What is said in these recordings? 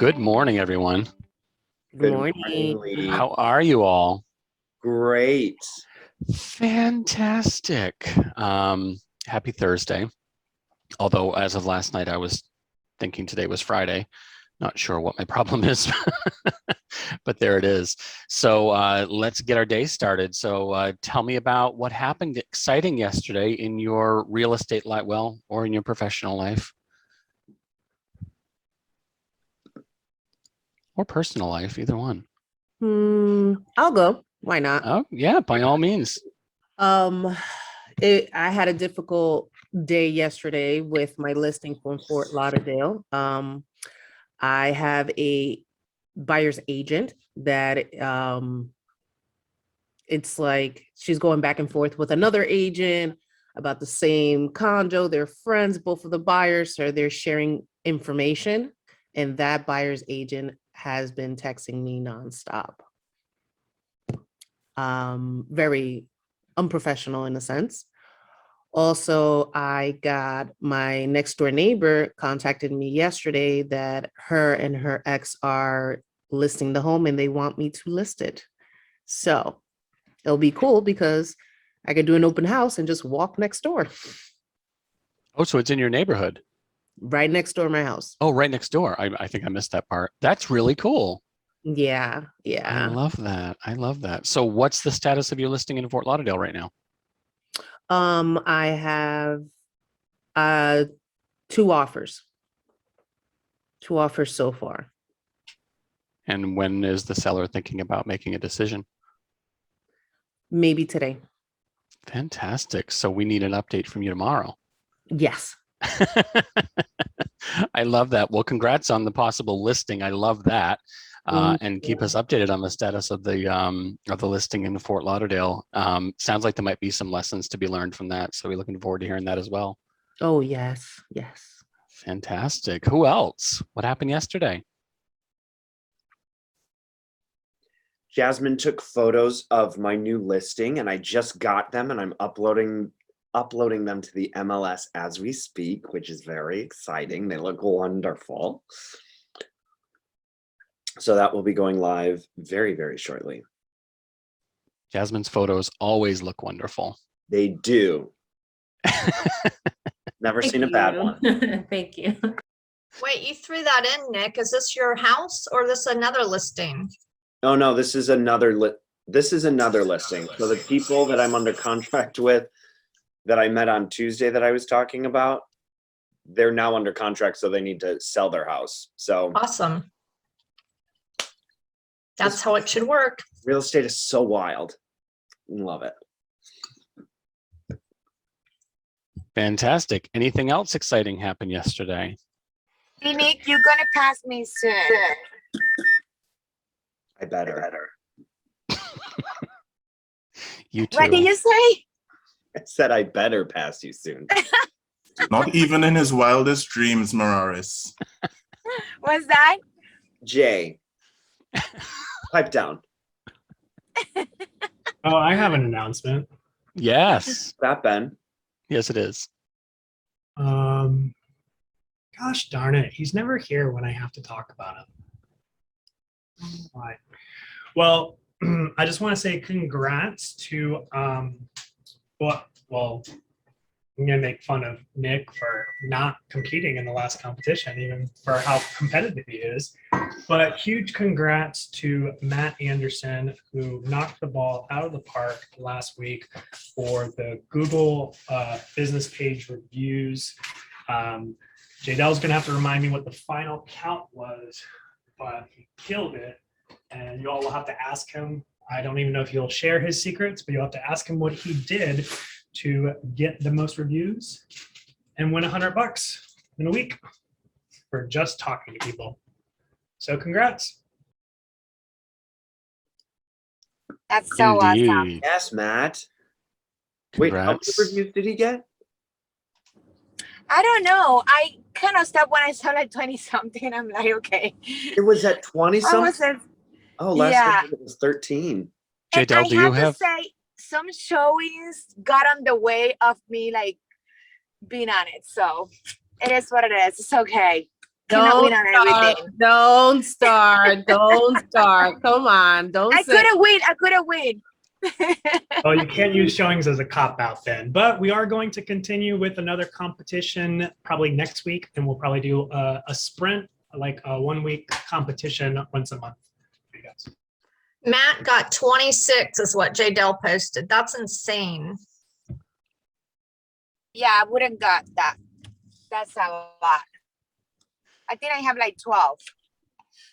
Good morning, everyone. Good morning. Lee. How are you all? Great. Fantastic. Happy Thursday. Although as of last night, I was thinking today was Friday. Not sure what my problem is, but there it is. So let's get our day started. So tell me about what happened exciting yesterday in your real estate life, or in your professional life. Or personal life, either one. I'll go. Why not? Oh, yeah, by all means. I had a difficult day yesterday with my listing from Fort Lauderdale. I have a buyer's agent that it's like she's going back and forth with another agent about the same condo. They're friends, both of the buyers, so they're sharing information. And that buyer's agent has been texting me nonstop. Very unprofessional in a sense. Also, I got my next door neighbor contacted me yesterday that her and her ex are listing the home and they want me to list it. So it'll be cool because I could do an open house and just walk next door. Oh, so it's in your neighborhood? Right next door to my house. Oh, right next door. I think I missed that part. That's really cool. Yeah. I love that. I love that. So what's the status of your listing in Fort Lauderdale right now? I have 2 offers. 2 offers so far. And when is the seller thinking about making a decision? Maybe today. Fantastic. So we need an update from you tomorrow. Yes. I love that. Well, congrats on the possible listing. I love that. And keep us updated on the status of the listing in Fort Lauderdale. Sounds like there might be some lessons to be learned from that. So we're looking forward to hearing that as well. Oh, yes. Yes. Fantastic. Who else? What happened yesterday? Jasmine took photos of my new listing and I just got them and I'm uploading them to the MLS as we speak, which is very exciting. They look wonderful. So that will be going live very, very shortly. Jasmine's photos always look wonderful. They do. Never seen a bad one. Thank you. Wait, you threw that in, Nick. Is this your house or this another listing? Oh no, this is another listing. So the people that I'm under contract with that I met on Tuesday that I was talking about, they're now under contract, so they need to sell their house. So awesome. That's how it should work. Real estate is so wild. Love it. Fantastic. Anything else exciting happened yesterday? Hey, Nick, you're gonna pass me soon. I better. You too. What did you say? I said I better pass you soon. Not even in his wildest dreams, Mararis. What's that? Jay, pipe down. Oh, I have an announcement. Yes. That Ben. Yes, it is. Gosh darn it. He's never here when I have to talk about him. Why? Well, I just want to say congrats to, I'm going to make fun of Nick for not competing in the last competition, even for how competitive he is. But huge congrats to Matt Anderson, who knocked the ball out of the park last week for the Google business page reviews. Jadell's going to have to remind me what the final count was, but he killed it. And you all will have to ask him. I don't even know if he'll share his secrets, but you'll have to ask him what he did to get the most reviews and win $100 in a week for just talking to people. So congrats. That's so awesome. Indeed. Yes, Matt. Wait, how many Congrats. reviews did he get? I don't know. I kind of stopped when I saw like 20 something. I'm like, okay. It was at 20 I something? wasn't. Oh, last Yeah. time it was 13. Jadell, do you have? To say, some showings got on the way of me like being on it. So it is what it is. It's okay. cannot win on everything. Don't start. Don't start. Come on. Don't I say. couldn't win. Well, you can't use showings as a cop out then, but we are going to continue with another competition probably next week, and we'll probably do a sprint, like a 1 week competition once a month for you guys. Matt got 26 is what J. Dell posted. That's insane. Yeah, I wouldn't got that. That's a lot. I think I have like 12.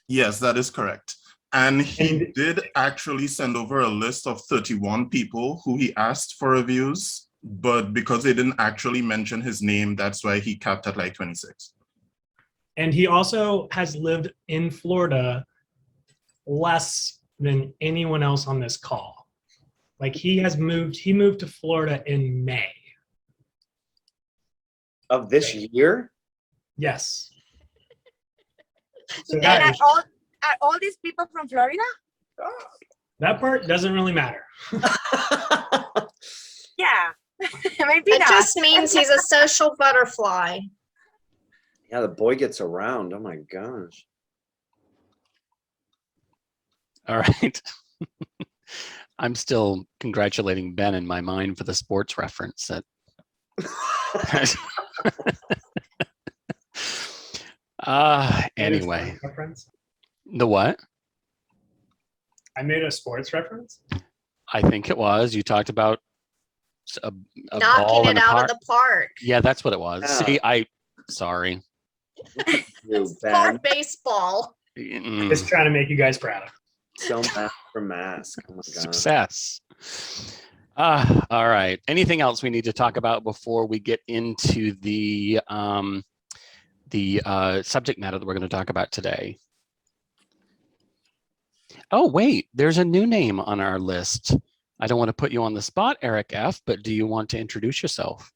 Yes, that is correct. And he And- did actually send over a list of 31 people who he asked for reviews, but because they didn't actually mention his name, that's why he capped at like 26. And he also has lived in Florida less than anyone else on this call. Like he moved to Florida in May. Of this year? Yes. So And that, are all these people from Florida? that part doesn't really matter. Yeah. Maybe It not. just means he's a social butterfly. Yeah, the boy gets around. Oh my gosh. All right. I'm still congratulating Ben in my mind for the sports reference. Anyway, Reference. the what? I made a sports reference. I think it was. You talked about a ball Knocking in it the out park. of the park. Yeah, that's what it was. Yeah. See, sorry. You, It's Ben. called baseball. Just trying to make you guys proud. So mask for mask. Oh my god. Success. All right. Anything else we need to talk about before we get into the subject matter that we're going to talk about today? Oh, wait, there's a new name on our list. I don't want to put you on the spot, Eric F., but do you want to introduce yourself?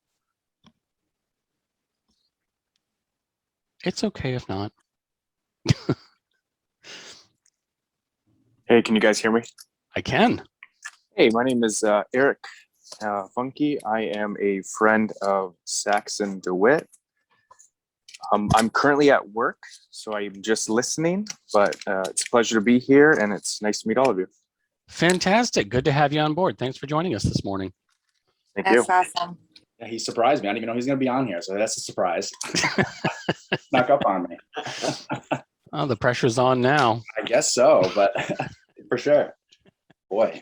It's okay if not. Hey, can you guys hear me? I can. Hey, my name is Eric Funky. I am a friend of Saxon DeWitt. I'm currently at work, so I'm just listening, but it's a pleasure to be here, and it's nice to meet all of you. Fantastic. Good to have you on board. Thanks for joining us this morning. Thank you. That's awesome. Yeah, he surprised me. I didn't even know he was going to be on here, so that's a surprise. Snuck up on me. Oh, the pressure's on now. I guess so, but for sure. Boy.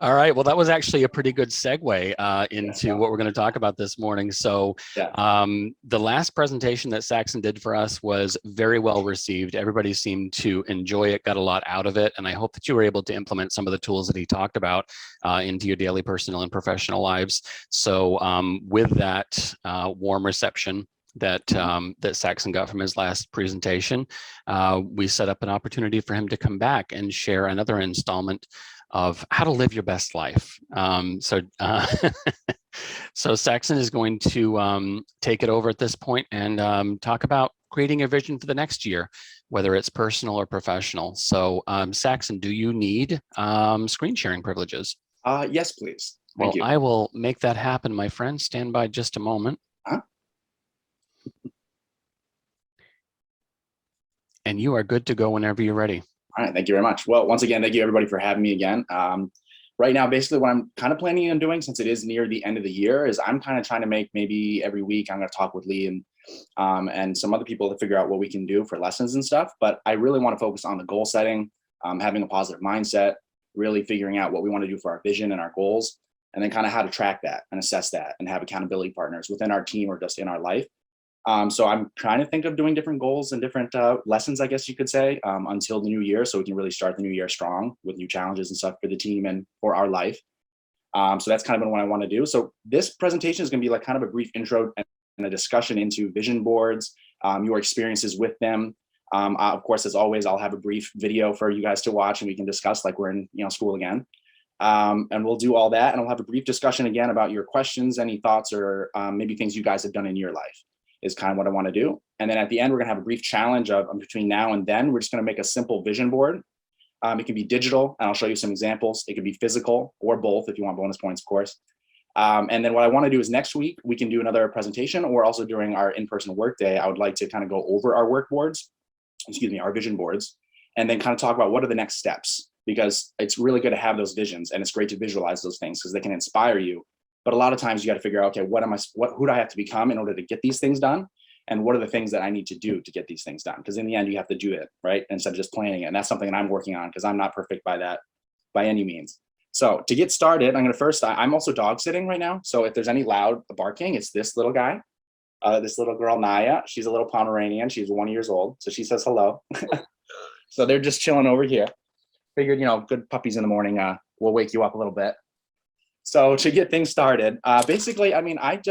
All right. Well, that was actually a pretty good segue into what we're going to talk about this morning. So the last presentation that Saxon did for us was very well received. Everybody seemed to enjoy it, got a lot out of it. And I hope that you were able to implement some of the tools that he talked about into your daily personal and professional lives. So with that warm reception that that Saxon got from his last presentation, we set up an opportunity for him to come back and share another installment of how to live your best life. So Saxon is going to take it over at this point and talk about creating a vision for the next year, whether it's personal or professional. So Saxon, do you need screen sharing privileges? Yes, please. Thank Well, you. I will make that happen, my friend. Stand by just a moment. And you are good to go whenever you're ready. All right, thank you very much. Well, once again, thank you everybody for having me again. Right now, basically what I'm kind of planning on doing, since it is near the end of the year, is I'm kind of trying to make maybe every week I'm going to talk with Lee and some other people to figure out what we can do for lessons and stuff. But I really want to focus on the goal setting, having a positive mindset, really figuring out what we want to do for our vision and our goals, and then kind of how to track that and assess that and have accountability partners within our team or just in our life. So I'm trying to think of doing different goals and different lessons, I guess you could say, until the new year, so we can really start the new year strong with new challenges and stuff for the team and for our life. So that's kind of what I want to do. So this presentation is going to be like kind of a brief intro and a discussion into vision boards, your experiences with them. Of course, as always, I'll have a brief video for you guys to watch and we can discuss like we're in school again. And we'll do all that, and I'll have a brief discussion again about your questions, any thoughts, or maybe things you guys have done in your life. Is kind of what I want to do. And then at the end, we're going to have a brief challenge of between now and then, we're just going to make a simple vision board. It can be digital, and I'll show you some examples. It could be physical or both if you want bonus points, of course. And then what I want to do is next week, we can do another presentation, or also during our in-person work day, I would like to kind of go over our work boards, our vision boards, and then kind of talk about what are the next steps, because it's really good to have those visions, and it's great to visualize those things because they can inspire you. But a lot of times you got to figure out, okay, who do I have to become in order to get these things done? And what are the things that I need to do to get these things done? Because in the end, you have to do it, right? Instead of just planning it. And that's something that I'm working on, because I'm not perfect by that by any means. So to get started, I'm also dog sitting right now. So if there's any loud barking, it's this little guy, this little girl, Naya. She's a little Pomeranian. She's 1 year old. So she says hello. So they're just chilling over here. Figured, good puppies in the morning will wake you up a little bit. So to get things started, basically, I mean, I've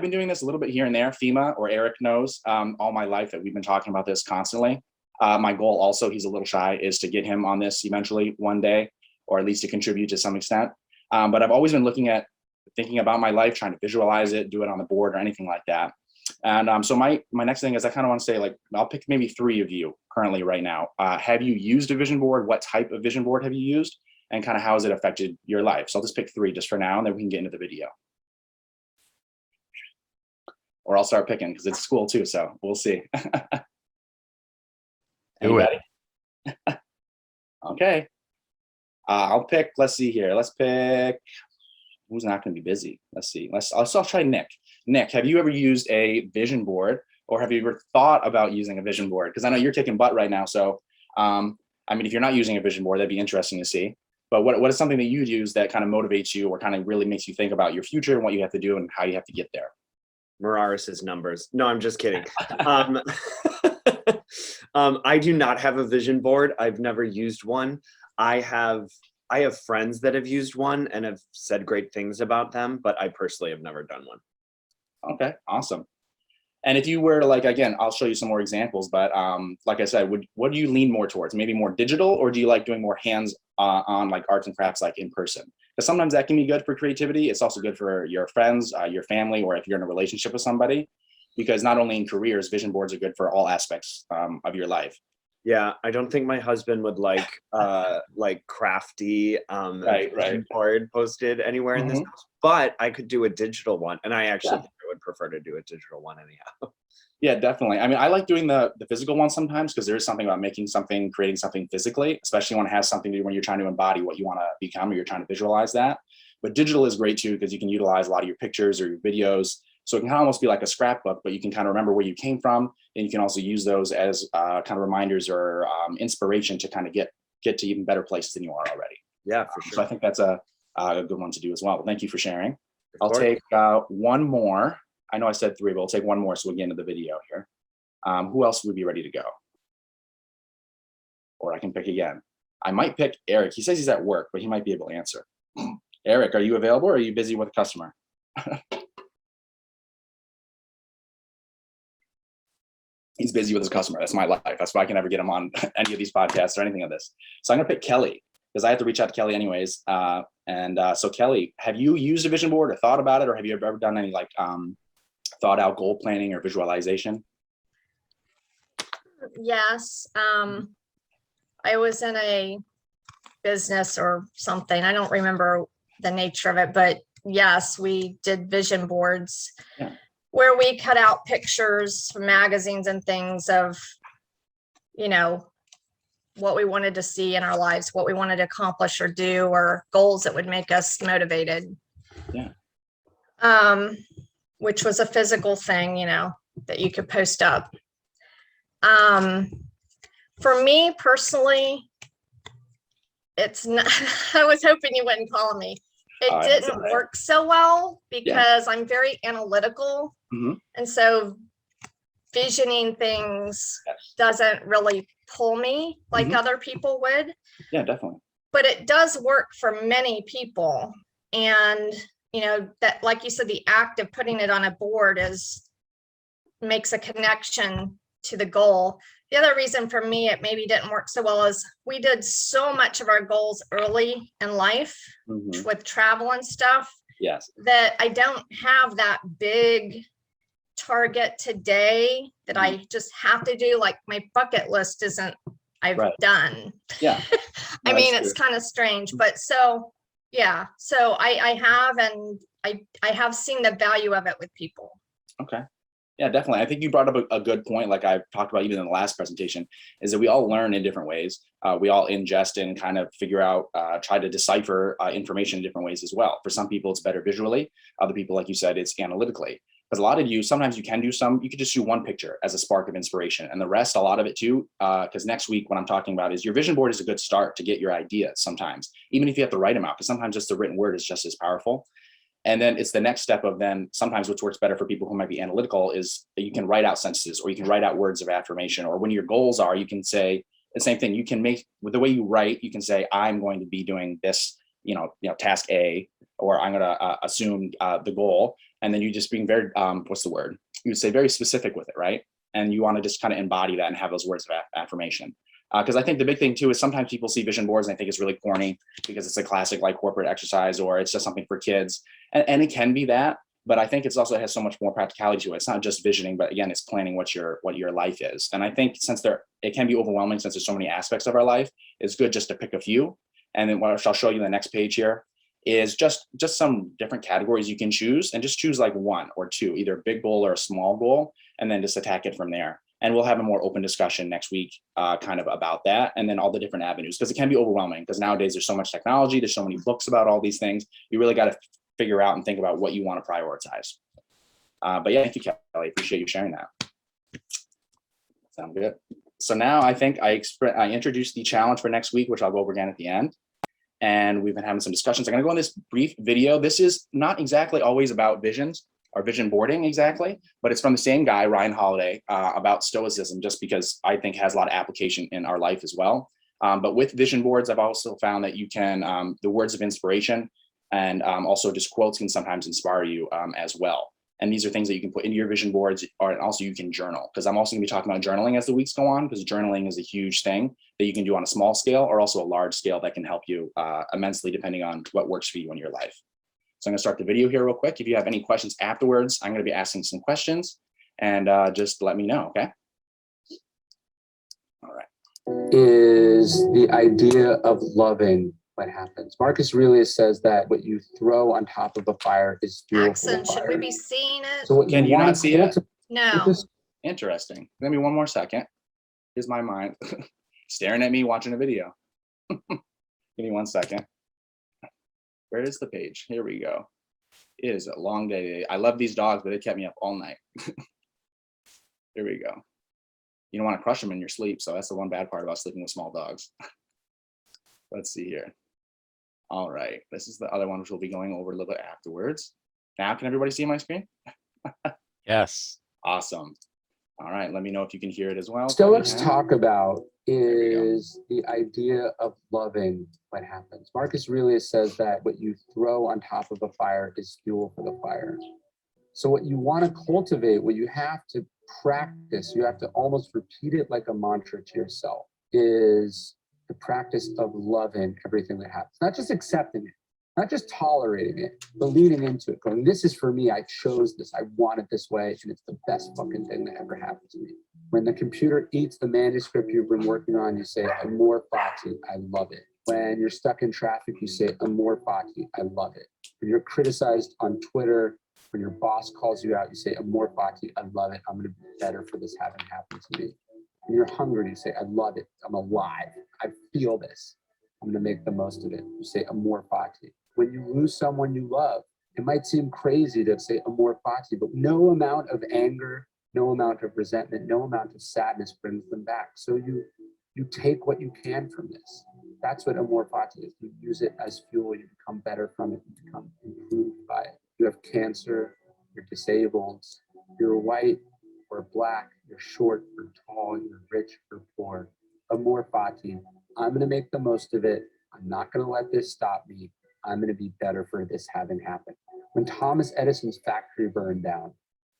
been doing this a little bit here and there. FEMA, or Eric, knows all my life that we've been talking about this constantly. My goal also, he's a little shy, is to get him on this eventually one day, or at least to contribute to some extent. But I've always been thinking about my life, trying to visualize it, do it on the board or anything like that. And so my next thing is, I kind of want to say, like, I'll pick maybe 3 of you currently right now. Have you used a vision board? What type of vision board have you used? And kind of how has it affected your life? So I'll just pick 3 just for now, and then we can get into the video. Or I'll start picking, because it's school too, so we'll see. Do it. Okay. I'll pick, let's see here. Let's pick, who's not going to be busy? Let's see. I'll try Nick. Nick, have you ever used a vision board, or have you ever thought about using a vision board? Because I know you're kicking butt right now. So, I mean, if you're not using a vision board, that'd be interesting to see. But what is something that you use that kind of motivates you, or kind of really makes you think about your future and what you have to do and how you have to get there? Mararis's numbers. No, I'm just kidding. I do not have a vision board. I've never used one. I have friends that have used one and have said great things about them, but I personally have never done one. Okay, awesome. And if you were to, like, again, I'll show you some more examples, but like I said, what do you lean more towards? Maybe more digital, or do you like doing more hands on, like, arts and crafts, like in person? Because sometimes that can be good for creativity. It's also good for your friends, your family, or if you're in a relationship with somebody, because not only in careers, vision boards are good for all aspects of your life. Yeah, I don't think my husband would like crafty vision board posted anywhere in this house, but I could do a digital one, and I actually think I would prefer to do a digital one anyhow. Yeah, definitely. I mean, I like doing the physical one sometimes, because there is something about making something, creating something physically, especially when it has something to do when you're trying to embody what you want to become, or you're trying to visualize that. But digital is great too, because you can utilize a lot of your pictures or your videos. So it can almost be like a scrapbook, but you can kind of remember where you came from, and you can also use those as kind of reminders or inspiration to kind of get to even better places than you are already. Yeah, for sure. So I think that's a good one to do as well. Thank you for sharing. I'll take one more. I know I said 3, but I'll take one more so we'll get into the video here. Who else would be ready to go? Or I can pick again. I might pick Eric. He says he's at work, but he might be able to answer. Eric, are you available, or are you busy with a customer? He's busy with his customer. That's my life. That's why I can never get him on any of these podcasts or anything of this. So I'm gonna pick Kelly, because I have to reach out to Kelly anyways. So Kelly, have you used a vision board or thought about it, or have you ever done any like thought out goal planning or visualization? Yes. I was in a business or something. I don't remember the nature of it, but yes, we did vision boards. Yeah. Where we cut out pictures from magazines and things of, what we wanted to see in our lives, what we wanted to accomplish or do, or goals that would make us motivated. Yeah. Which was a physical thing, that you could post up. For me personally, it's not, I was hoping you wouldn't call me. It didn't work so well because I'm very analytical. And so visioning things doesn't really pull me like other people would. Yeah, definitely. But it does work for many people. And, that, like you said, the act of putting it on a board makes a connection to the goal. The other reason for me it maybe didn't work so well is we did so much of our goals early in life with travel and stuff. Yes. That I don't have that big target today that I just have to do. Like my bucket list I've done. Yeah. I mean, it's kind of strange, but so, yeah. So I have, and I have seen the value of it with people. Okay. Yeah, definitely. I think you brought up a good point, like I talked about even in the last presentation, is that we all learn in different ways. We all ingest and kind of figure out, try to decipher information in different ways as well. For some people, it's better visually. Other people, like you said, it's analytically. Because a lot of you, sometimes you can do you could just do one picture as a spark of inspiration. And the rest, a lot of it too, because next week what I'm talking about is your vision board is a good start to get your ideas sometimes, even if you have to write them out, because sometimes just the written word is just as powerful. And then it's the next step of then sometimes which works better for people who might be analytical is that you can write out sentences, or you can write out words of affirmation, or when your goals are, you can say the same thing. You can make, with the way you write, you can say, I'm going to be doing this, task A, or I'm going to assume the goal. And then you just being very, what's the word? You would say very specific with it, right? And you want to just kind of embody that and have those words of affirmation. Because I think the big thing too is sometimes people see vision boards and I think it's really corny because it's a classic like corporate exercise, or it's just something for kids. And it can be that, but I think it's also has so much more practicality to it. It's not just visioning, but again, it's planning what your life is. And I think since it can be overwhelming since there's so many aspects of our life, it's good just to pick a few. And then what I'll show you in the next page here is just some different categories you can choose, and just choose like one or two, either a big goal or a small goal, and then just attack it from there. And we'll have a more open discussion next week kind of about that, and then all the different avenues, because it can be overwhelming because nowadays there's so much technology, there's so many books about all these things. You really got to figure out and think about what you want to prioritize. But yeah, thank you, Kelly. Appreciate you sharing that. Sound good. So now I think I introduced the challenge for next week, which I'll go over again at the end. And we've been having some discussions. I'm going to go in this brief video. This is not exactly always about visions or vision boarding exactly, but it's from the same guy, Ryan Holiday, about stoicism, just because I think has a lot of application in our life as well. But with vision boards, I've also found that you can, the words of inspiration and also just quotes can sometimes inspire you as well. And these are things that you can put into your vision boards, or also you can journal, because I'm also going to be talking about journaling as the weeks go on, because journaling is a huge thing that you can do on a small scale or also a large scale that can help you immensely depending on what works for you in your life. So I'm going to start the video here real quick. If you have any questions afterwards, I'm going to be asking some questions, and just let me know, okay? All right. Is the idea of loving what happens. Marcus Aurelius says that what you throw on top of a fire is fuel for the Accent, should fire. we be seeing it? So what Can you not see it? No. Interesting. Give me one more second. Here's my mind staring at me watching a video. Give me 1 second. Where is the page? Here we go. It is a long day. I love these dogs, but they kept me up all night. Here we go. You don't want to crush them in your sleep, so that's the one bad part about sleeping with small dogs. Let's see here. All right, this is the other one which we'll be going over a little bit afterwards. Now, can everybody see my screen? Yes. Awesome. All right, let me know if you can hear it as well. Stoics talk about is the idea of loving what happens. Marcus Aurelius says that what you throw on top of a fire is fuel for the fire. So what you want to cultivate, what you have to practice, you have to almost repeat it like a mantra to yourself, is the practice of loving everything that happens, not just accepting it, not just tolerating it, but leaning into it, going, this is for me, I chose this, I want it this way, and it's the best fucking thing that ever happened to me. When the computer eats the manuscript you've been working on, you say, amor fati, I love it. When you're stuck in traffic, you say, amor fati, I love it. When you're criticized on Twitter, when your boss calls you out, you say, amor fati, I love it, I'm gonna be better for this having happened to me. When you're hungry, you say, I love it, I'm alive, I feel this, I'm gonna make the most of it. You say, amor fati. When you lose someone you love, it might seem crazy to say amor fati, but no amount of anger, no amount of resentment, no amount of sadness brings them back. So you take what you can from this. That's what amor fati is. You use it as fuel, you become better from it, you become improved by it. You have cancer, you're disabled, you're white or black, you're short or tall, you're rich or poor. Amor fati, I'm gonna make the most of it. I'm not gonna let this stop me. I'm gonna be better for this having happened. When Thomas Edison's factory burned down,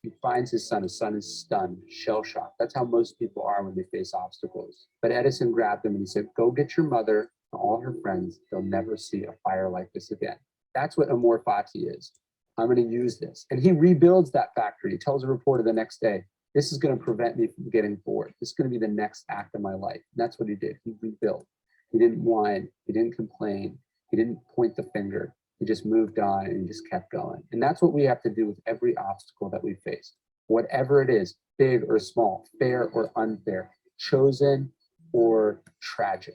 he finds his son is stunned, shell-shocked. That's how most people are when they face obstacles. But Edison grabbed him and he said, go get your mother and all her friends. They'll never see a fire like this again. That's what amor fati is. I'm gonna use this. And he rebuilds that factory. He tells a reporter the next day, this is gonna prevent me from getting bored. This is gonna be the next act of my life. And that's what he did, he rebuilt. He didn't whine, he didn't complain, he didn't point the finger. You just moved on and you just kept going. And that's what we have to do with every obstacle that we face. Whatever it is, big or small, fair or unfair, chosen or tragic.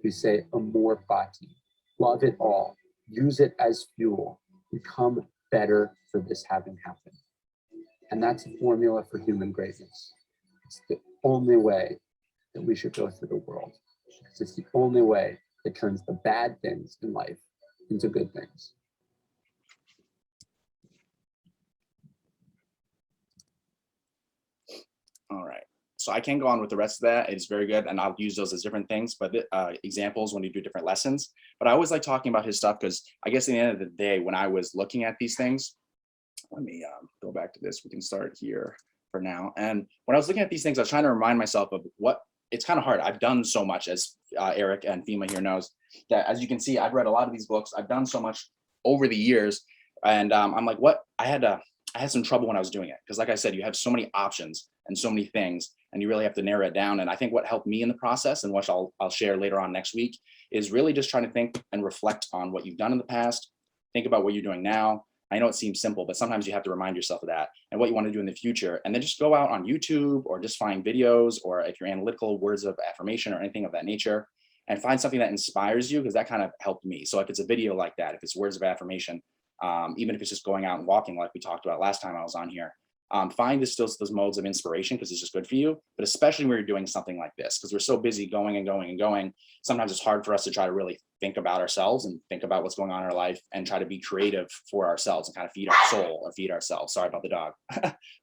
We say amor fati, love it all, use it as fuel, become better for this having happened. And that's a formula for human greatness. It's the only way that we should go through the world. Because it's the only way that turns the bad things in life into good things. All right. So I can go on with the rest of that. It's very good. And I'll use those as different things, but examples when you do different lessons. But I always like talking about his stuff because I guess at the end of the day, when I was looking at these things, let me go back to this. We can start here for now. And when I was looking at these things, I was trying to remind myself of what, it's kind of hard. I've done so much, as Eric and FEMA here knows, that as you can see, I've read a lot of these books. I've done so much over the years. And I'm like, what? I had some trouble when I was doing it. Because like I said, you have so many options and so many things, and you really have to narrow it down. And I think what helped me in the process, and what I'll share later on next week, is really just trying to think and reflect on what you've done in the past. Think about what you're doing now. I know it seems simple, but sometimes you have to remind yourself of that and what you want to do in the future. And then just go out on YouTube or just find videos, or if you're analytical, words of affirmation or anything of that nature, and find something that inspires you, because that kind of helped me. So if it's a video like that, if it's words of affirmation, even if it's just going out and walking like we talked about last time I was on here, find those modes of inspiration, because it's just good for you. But especially when you're doing something like this, because we're so busy going and going and going, sometimes it's hard for us to try to really think about ourselves and think about what's going on in our life and try to be creative for ourselves and kind of feed our soul or feed ourselves. Sorry about the dog.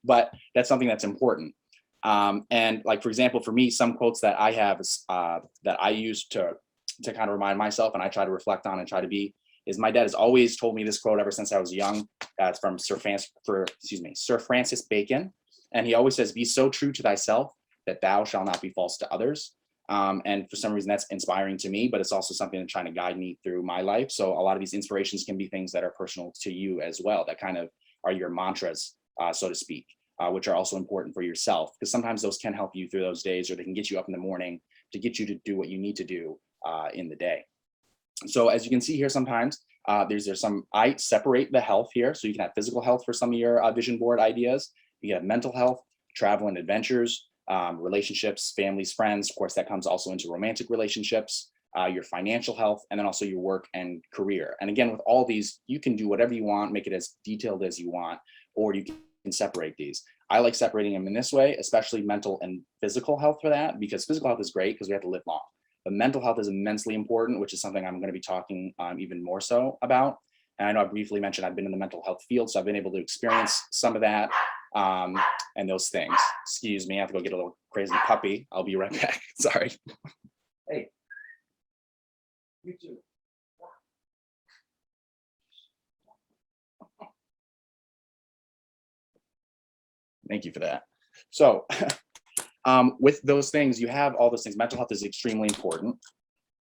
But that's something that's important. And like, for example, for me, some quotes that I have that I use to kind of remind myself and I try to reflect on and try to be, is my dad has always told me this quote ever since I was young. It's from Sir Francis Bacon. And he always says, be so true to thyself that thou shalt not be false to others. And for some reason that's inspiring to me, but it's also something that's trying to guide me through my life. So a lot of these inspirations can be things that are personal to you as well, that kind of are your mantras, so to speak, which are also important for yourself, because sometimes those can help you through those days, or they can get you up in the morning to get you to do what you need to do in the day. So as you can see here, sometimes there's some, I separate the health here. So you can have physical health for some of your vision board ideas. You have mental health, travel and adventures, relationships, families, friends. Of course, that comes also into romantic relationships, your financial health, and then also your work and career. And again, with all these, you can do whatever you want, make it as detailed as you want, or you can separate these. I like separating them in this way, especially mental and physical health for that, because physical health is great because we have to live long. But mental health is immensely important, which is something I'm going to be talking even more so about. And I know I briefly mentioned I've been in the mental health field, so I've been able to experience some of that and those things. Excuse me, I have to go get a little crazy puppy. I'll be right back. Sorry. Hey, you too. Thank you for that. So with those things, you have all those things. Mental health is extremely important.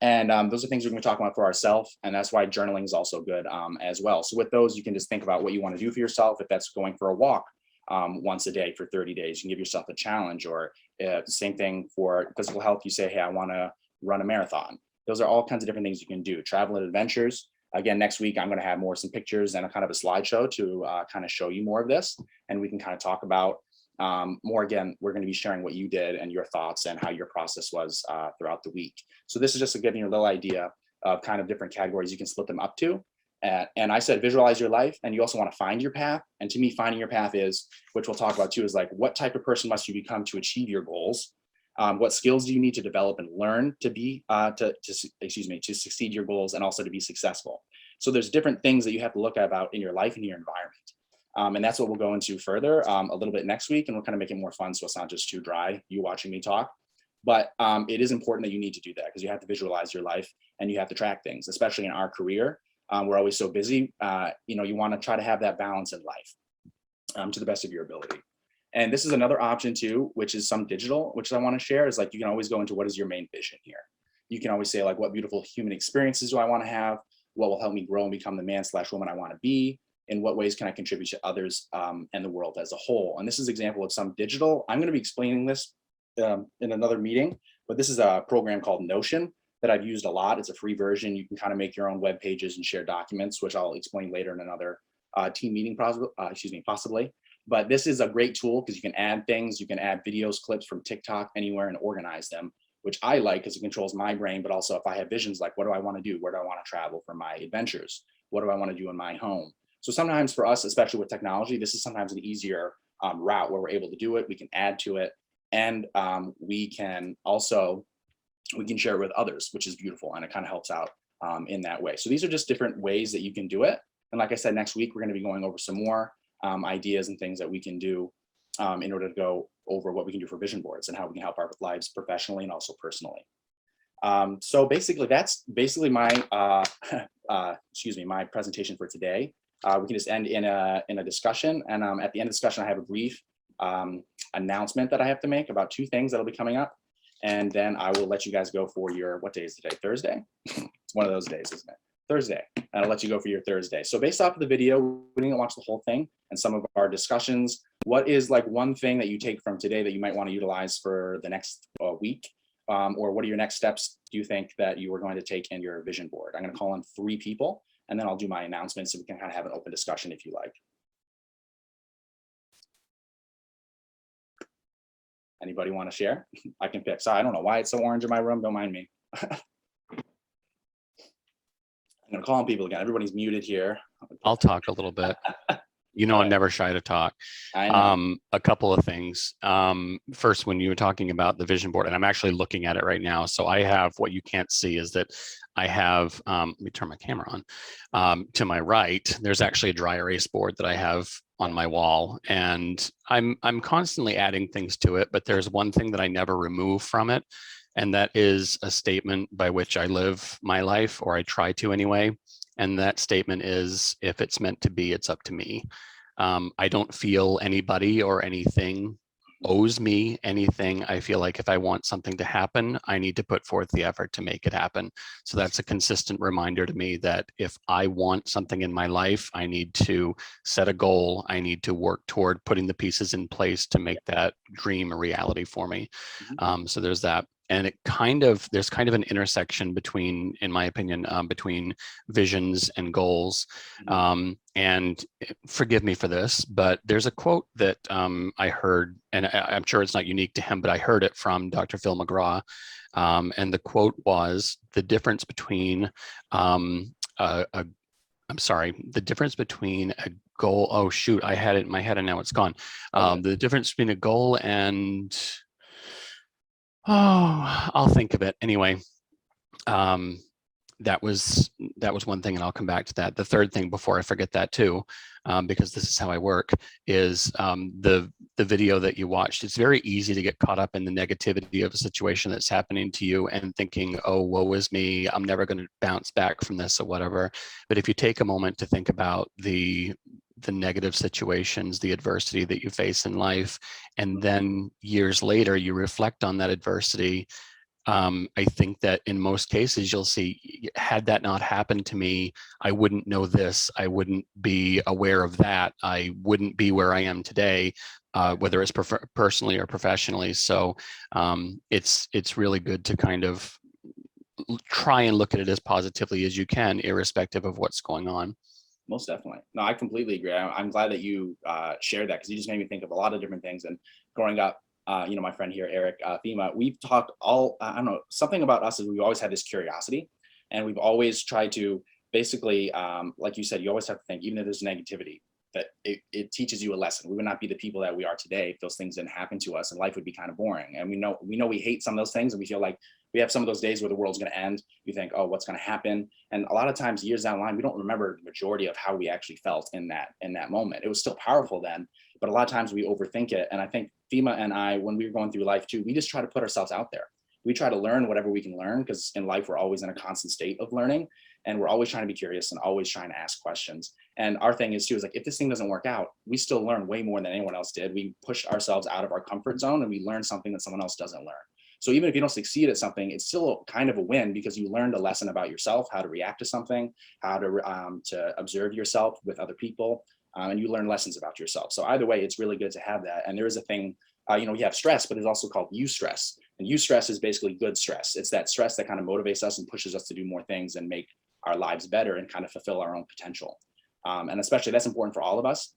And those are things we're going to talk about for ourselves. And that's why journaling is also good as well. So with those, you can just think about what you want to do for yourself. If that's going for a walk once a day for 30 days, you can give yourself a challenge. Or same thing for physical health. You say, hey, I want to run a marathon. Those are all kinds of different things you can do. Travel and adventures. Again, next week, I'm going to have some pictures and a kind of a slideshow to kind of show you more of this. And we can kind of talk about more. Again, we're going to be sharing what you did and your thoughts and how your process was throughout the week. So this is just to give you a little idea of kind of different categories you can split them up to. And I said, visualize your life, and you also want to find your path. And to me, finding your path is, which we'll talk about too, is like, what type of person must you become to achieve your goals? What skills do you need to develop and learn to be, to succeed your goals and also to be successful? So there's different things that you have to look at about in your life and your environment. And that's what we'll go into further a little bit next week. And we'll kind of make it more fun, so it's not just too dry, you watching me talk. But it is important that you need to do that, because you have to visualize your life and you have to track things, especially in our career. We're always so busy. You want to try to have that balance in life to the best of your ability. And this is another option too, which is some digital, which I want to share, is like, you can always go into what is your main vision here. You can always say, like, what beautiful human experiences do I want to have? What will help me grow and become the man/woman I want to be? In what ways can I contribute to others and the world as a whole? And this is an example of some digital. I'm going to be explaining this in another meeting, but this is a program called Notion that I've used a lot. It's a free version. You can kind of make your own web pages and share documents, which I'll explain later in another team meeting, possibly. But this is a great tool because you can add things, you can add videos, clips from TikTok, anywhere, and organize them, which I like because it controls my brain. But also if I have visions like, what do I want to do? Where do I want to travel for my adventures? What do I want to do in my home? So sometimes for us, especially with technology, this is sometimes an easier route where we're able to do it. We can add to it, and we can share it with others, which is beautiful, and it kind of helps out in that way. So these are just different ways that you can do it. And like I said, next week, we're going to be going over some more ideas and things that we can do in order to go over what we can do for vision boards and how we can help our lives professionally and also personally. So basically, that's basically my, my presentation for today. We can just end in a discussion. And at the end of the discussion, I have a brief announcement that I have to make about 2 things that'll be coming up. And then I will let you guys go for your, what day is today? Thursday? It's one of those days, isn't it? Thursday. And I'll let you go for your Thursday. So based off of the video, we didn't watch the whole thing and some of our discussions. What is like one thing that you take from today that you might want to utilize for the next week? Or what are your next steps do you think that you are going to take in your vision board? I'm going to call on 3 people, and then I'll do my announcements so we can kind of have an open discussion if you like. Anybody want to share? I can pick. Sorry, I don't know why it's so orange in my room. Don't mind me. I'm going to call on people again. Everybody's muted here. I'll talk a little bit. You know, I'm never shy to talk. I know. A couple of things. First, when you were talking about the vision board, and I'm actually looking at it right now. So I have, what you can't see is that I have, let me turn my camera on. To my right, there's actually a dry erase board that I have on my wall, and I'm constantly adding things to it, but there's one thing that I never remove from it, and that is a statement by which I live my life, or I try to anyway. And that statement is, if it's meant to be, it's up to me. I don't feel anybody or anything owes me anything. I feel like if I want something to happen, I need to put forth the effort to make it happen. So that's a consistent reminder to me that if I want something in my life, I need to set a goal. I need to work toward putting the pieces in place to make that dream a reality for me. So there's that. And there's kind of an intersection between, in my opinion, between visions and goals. And forgive me for this, but there's a quote that I heard, and I'm sure it's not unique to him, but I heard it from Dr. Phil McGraw. And the quote was, the difference between the difference between a goal. Oh shoot, I had it in my head and now it's gone. The difference between a goal and, I'll think of it anyway. That was one thing, and I'll come back to that. The third thing, before I forget that too, because this is how I work, is the video that you watched. It's very easy to get caught up in the negativity of a situation that's happening to you and thinking, oh, woe is me, I'm never going to bounce back from this or whatever. But if you take a moment to think about the negative situations, the adversity that you face in life, and then years later you reflect on that adversity, I think that in most cases you'll see, had that not happened to me, I wouldn't know this, I wouldn't be aware of that, I wouldn't be where I am today, whether it's personally or professionally. So it's really good to kind of try and look at it as positively as you can, irrespective of what's going on. Most definitely. No, I completely agree. I'm glad that you shared that, because you just made me think of a lot of different things. And growing up, my friend here, Eric, Thema, we've talked I don't know, something about us is we've always had this curiosity, and we've always tried to basically, like you said, you always have to think, even if there's negativity, that it teaches you a lesson. We would not be the people that we are today if those things didn't happen to us, and life would be kind of boring. And we know we hate some of those things, and we feel like we have some of those days where the world's going to end. You think, oh, what's going to happen? And a lot of times, years down the line, we don't remember the majority of how we actually felt in that moment. It was still powerful then, but a lot of times we overthink it. And I think Thema and I, when we were going through life too, we just try to put ourselves out there. We try to learn whatever we can learn, because in life, we're always in a constant state of learning, and we're always trying to be curious and always trying to ask questions. And our thing is too, is like, if this thing doesn't work out, we still learn way more than anyone else did. We push ourselves out of our comfort zone, and we learn something that someone else doesn't learn. So even if you don't succeed at something, it's still kind of a win, because you learned a lesson about yourself, how to react to something, how to observe yourself with other people, and you learn lessons about yourself. So either way, it's really good to have that. And there is a thing, we have stress, but it's also called eustress. And eustress is basically good stress. It's that stress that kind of motivates us and pushes us to do more things and make our lives better and kind of fulfill our own potential. And especially that's important for all of us,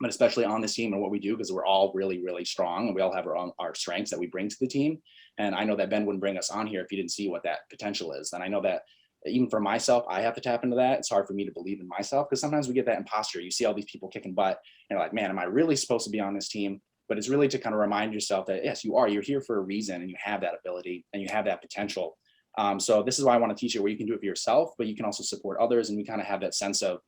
but especially on this team and what we do, because we're all really, really strong and we all have our strengths that we bring to the team. And I know that Ben wouldn't bring us on here if he didn't see what that potential is. And I know that even for myself, I have to tap into that. It's hard for me to believe in myself because sometimes we get that imposter. You see all these people kicking butt and you're like, man, am I really supposed to be on this team? But it's really to kind of remind yourself that yes, you are, you're here for a reason and you have that ability and you have that potential. So this is why I want to teach you where you can do it for yourself, but you can also support others. And we kind of have that sense of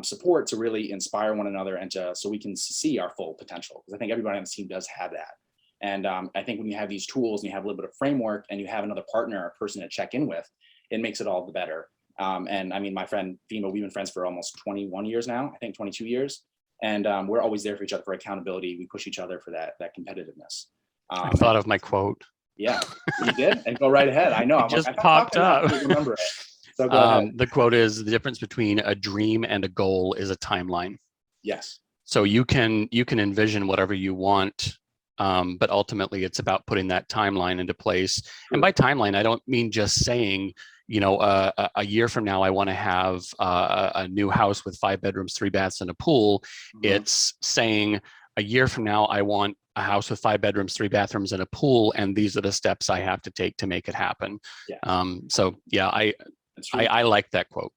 support to really inspire one another and so we can see our full potential. Because I think everybody on the team does have that. And I think when you have these tools and you have a little bit of framework and you have another partner or person to check in with, it makes it all the better. And I mean, my friend Fima, we've been friends for almost 21 years now, I think 22 years. And we're always there for each other for accountability. We push each other for that competitiveness. I thought of my quote. Yeah, you did? And go right ahead. I know. It just popped up. Remember it. So go ahead. The quote is, the difference between a dream and a goal is a timeline. Yes. So you can envision whatever you want, but ultimately it's about putting that timeline into place. True. And by timeline, I don't mean just saying, you know, a year from now, I want to have a new house with 5 bedrooms, 3 baths, and a pool. Mm-hmm. It's saying a year from now, I want a house with 5 bedrooms, 3 bathrooms, and a pool, and these are the steps I have to take to make it happen. Yeah. So yeah, I like that quote.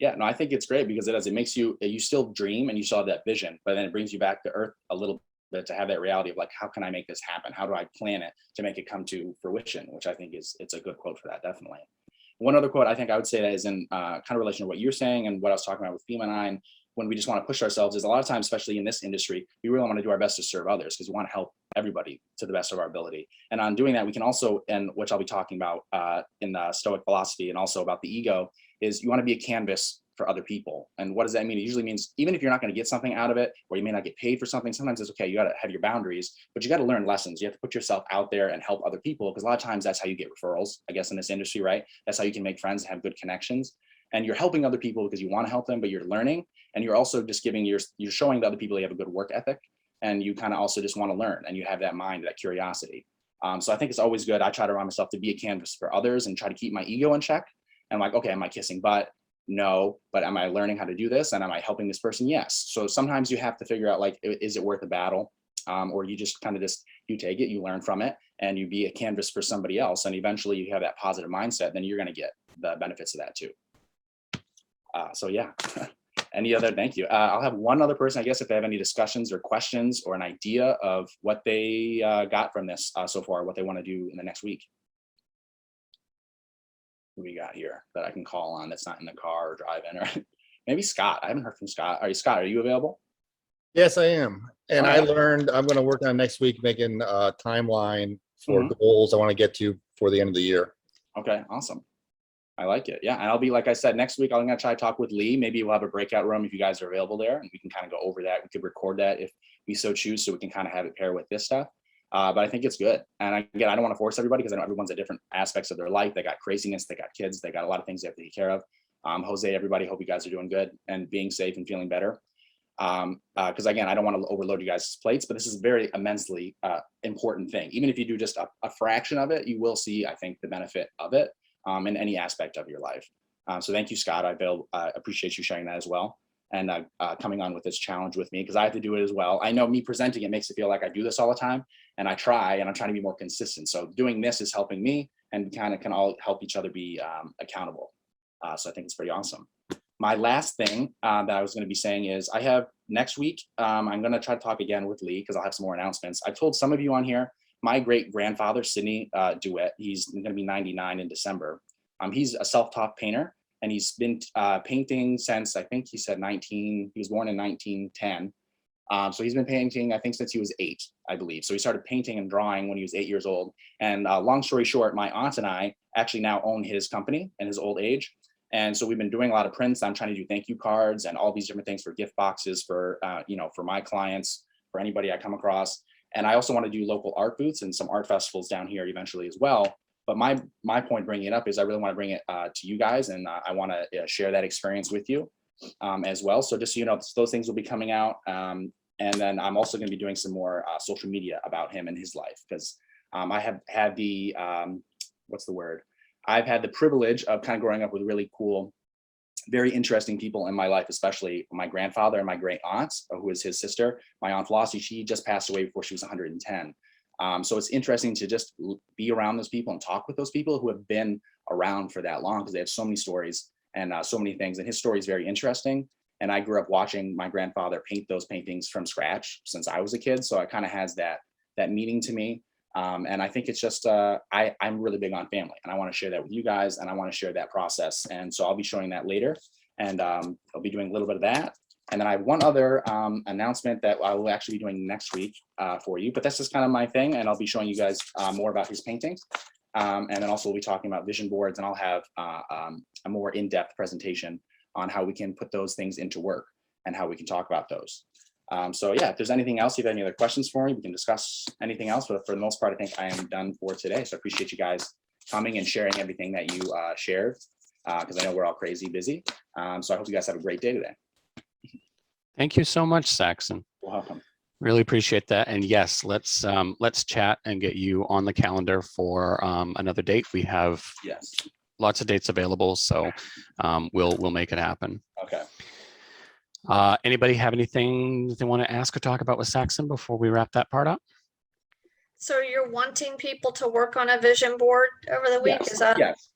Yeah, no, I think it's great because it makes you still dream and you still have that vision, but then it brings you back to earth a little bit to have that reality of like, how can I make this happen? How do I plan it to make it come to fruition? Which I think it's a good quote for that, definitely. One other quote I think I would say that is in kind of relation to what you're saying and what I was talking about with Fima and I, and when we just want to push ourselves is a lot of times, especially in this industry, we really want to do our best to serve others because we want to help everybody to the best of our ability. And on doing that, we can also, and which I'll be talking about in the Stoic philosophy and also about the ego, is you want to be a canvas for other people. And what does that mean? It usually means even if you're not going to get something out of it, or you may not get paid for something, sometimes it's okay. You got to have your boundaries, but you got to learn lessons. You have to put yourself out there and help other people because a lot of times that's how you get referrals, I guess, in this industry, right? That's how you can make friends and have good connections. And you're helping other people because you want to help them, but you're learning. And you're also just you're showing the other people you have a good work ethic. And you kind of also just want to learn and you have that mind, that curiosity. So I think it's always good. I try to remind myself to be a canvas for others and try to keep my ego in check. And I'm like, okay, am I kissing butt? No, but am I learning how to do this? And am I helping this person? Yes. So sometimes you have to figure out like, is it worth a battle? Or you just kind of you take it, you learn from it and you be a canvas for somebody else. And eventually you have that positive mindset, then you're going to get the benefits of that too. So yeah, thank you. I'll have one other person, I guess, if they have any discussions or questions or an idea of what they got from this so far, what they want to do in the next week. Who we got here that I can call on that's not in the car or driving, or maybe Scott. I haven't heard from Scott. Scott, are you available? Yes, I am. And All I right. learned I'm going to work on next week making a timeline for goals I want to get to for the end of the year. Okay, awesome. I like it. Yeah, and I'll be, like I said, next week I'm going to try to talk with Lee. Maybe we'll have a breakout room if you guys are available there, and we can kind of go over that. We could record that if we so choose, so we can kind of have it pair with this stuff. But I think it's good. And again, I don't want to force everybody because I know everyone's at different aspects of their life. They got craziness, they got kids, they got a lot of things they have to take care of. Jose, everybody, hope you guys are doing good and being safe and feeling better. Because again, I don't want to overload you guys' plates, but this is a very immensely important thing. Even if you do just a fraction of it, you will see, I think, the benefit of it in any aspect of your life. So thank you, Scott. I appreciate you sharing that as well. And coming on with this challenge with me, because I have to do it as well. I know me presenting it makes it feel like I do this all the time, and I try, and I'm trying to be more consistent. So doing this is helping me, and we kind of can all help each other be accountable. So I think it's pretty awesome. My last thing that I was going to be saying is I have next week, I'm going to try to talk again with Lee because I'll have some more announcements. I've told some of you on here, my great grandfather, Saxon DeWitt, he's going to be 99 in December. He's a self-taught painter. And he's been painting since, I think he said he was born in 1910. So he's been painting, I think, since he was 8, I believe. So he started painting and drawing when he was 8 years old. And long story short, my aunt and I actually now own his company in his old age. And so we've been doing a lot of prints. I'm trying to do thank you cards and all these different things for gift boxes for, for my clients, for anybody I come across. And I also want to do local art booths and some art festivals down here eventually as well. But my point bringing it up is I really want to bring it to you guys, and I want to share that experience with you as well. So just so you know, those things will be coming out. And then I'm also going to be doing some more social media about him and his life, because I have had the, what's the word? I've had the privilege of kind of growing up with really cool, very interesting people in my life, especially my grandfather and my great aunt, who is his sister. My aunt Flossie, she just passed away before she was 110. So it's interesting to just be around those people and talk with those people who have been around for that long, because they have so many stories and so many things. And his story is very interesting. And I grew up watching my grandfather paint those paintings from scratch since I was a kid. So it kind of has that meaning to me. And I think it's just, I'm really big on family, and I want to share that with you guys, and I want to share that process. And so I'll be showing that later, and I'll be doing a little bit of that. And then I have one other announcement that I will actually be doing next week for you, but that's just kind of my thing. And I'll be showing you guys more about his paintings. And then also we'll be talking about vision boards, and I'll have a more in-depth presentation on how we can put those things into work and how we can talk about those. So yeah, if there's anything else, if you have any other questions for me, we can discuss anything else, but for the most part, I think I am done for today. So I appreciate you guys coming and sharing everything that you shared, because I know we're all crazy busy. So I hope you guys have a great day today. Thank you so much, Saxon. You're welcome. Really appreciate that. And yes, let's chat and get you on the calendar for another date. We have lots of dates available, so we'll make it happen. Okay. Anybody have anything they want to ask or talk about with Saxon before we wrap that part up? So you're wanting people to work on a vision board over the week? Yes. Is that? Yes.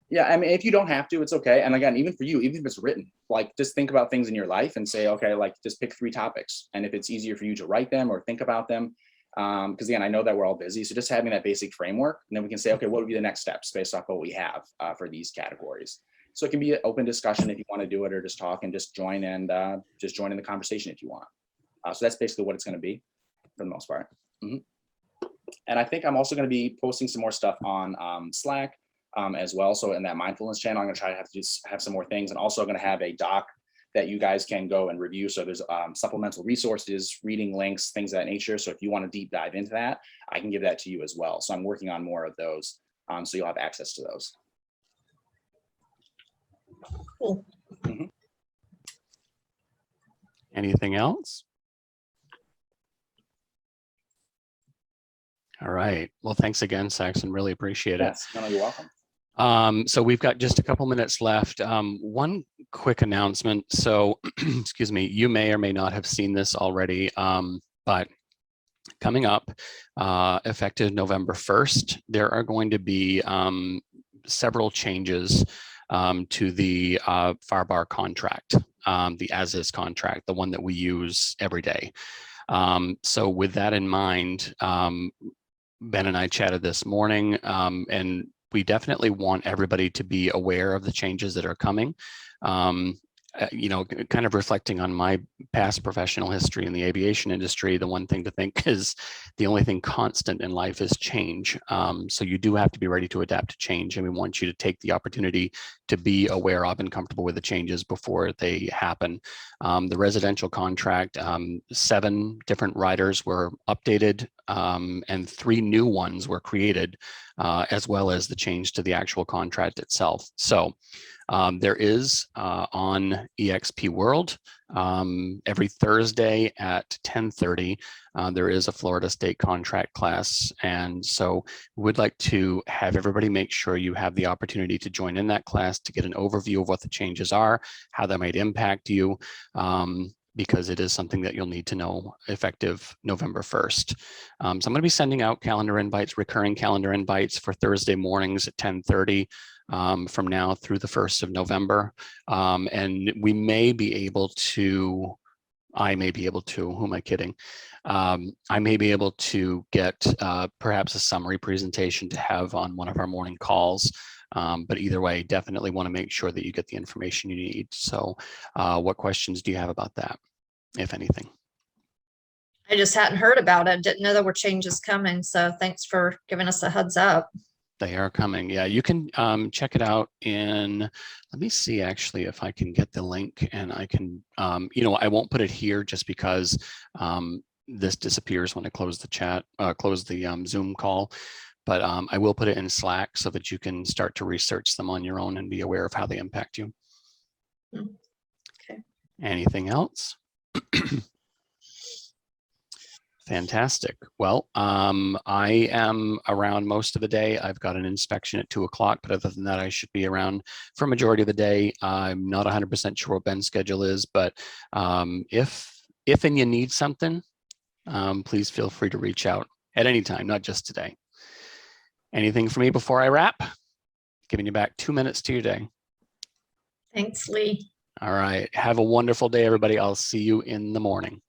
Yeah, I mean, if you don't have to, it's okay. And again, even for you, even if it's written, like just think about things in your life and say, okay, like just pick 3 topics. And if it's easier for you to write them or think about them, because again, I know that we're all busy. So just having that basic framework, and then we can say, okay, what would be the next steps based off what we have for these categories. So it can be an open discussion if you want to do it, or just talk and just join and just join in the conversation if you want. So that's basically what it's going to be for the most part. And I think I'm also going to be posting some more stuff on Slack as well. So in that mindfulness channel, I'm going to try to have some more things, and also going to have a doc that you guys can go and review. So there's supplemental resources, reading links, things of that nature. So if you want to deep dive into that, I can give that to you as well. So I'm working on more of those. So you'll have access to those. Cool. Anything else? All right. Well, thanks again, Saxon. Really appreciate it. Yes, no, you're welcome. So we've got just a couple minutes left. One quick announcement. So, excuse me, you may or may not have seen this already, but coming up, effective November 1st, there are going to be several changes to the FARBAR contract, the as-is contract, the one that we use every day. So with that in mind, Ben and I chatted this morning, and we definitely want everybody to be aware of the changes that are coming. You know, kind of reflecting on my past professional history in the aviation industry, the one thing to think is the only thing constant in life is change. So you do have to be ready to adapt to change, and we want you to take the opportunity to be aware of and comfortable with the changes before they happen. The residential contract, 7 different riders were updated, and 3 new ones were created, as well as the change to the actual contract itself. So there is on EXP World every Thursday at 10:30, there is a Florida State contract class. And so we would like to have everybody make sure you have the opportunity to join in that class to get an overview of what the changes are, how that might impact you, because it is something that you'll need to know effective November 1st. So I'm going to be sending out calendar invites, recurring calendar invites for Thursday mornings at 10:30. From now through the 1st of November. And we may be able to, I may be able to, who am I kidding? I may be able to get perhaps a summary presentation to have on one of our morning calls. But either way, definitely want to make sure that you get the information you need. So what questions do you have about that, if anything? I just hadn't heard about it. Didn't know there were changes coming. So thanks for giving us a heads up. They are coming. Yeah, you can check it out in, let me see actually if I can get the link, and I can, you know, I won't put it here just because this disappears when I close the chat, close the Zoom call, but I will put it in Slack so that you can start to research them on your own and be aware of how they impact you. Okay. Anything else? Fantastic. Well, I am around most of the day. I've got an inspection at 2 o'clock, but other than that, I should be around for a majority of the day. I'm not 100% sure what Ben's schedule is, but if and you need something, please feel free to reach out at any time, not just today. Anything for me before I wrap? Giving you back 2 minutes to your day. Thanks, Lee. All right. Have a wonderful day, everybody. I'll see you in the morning.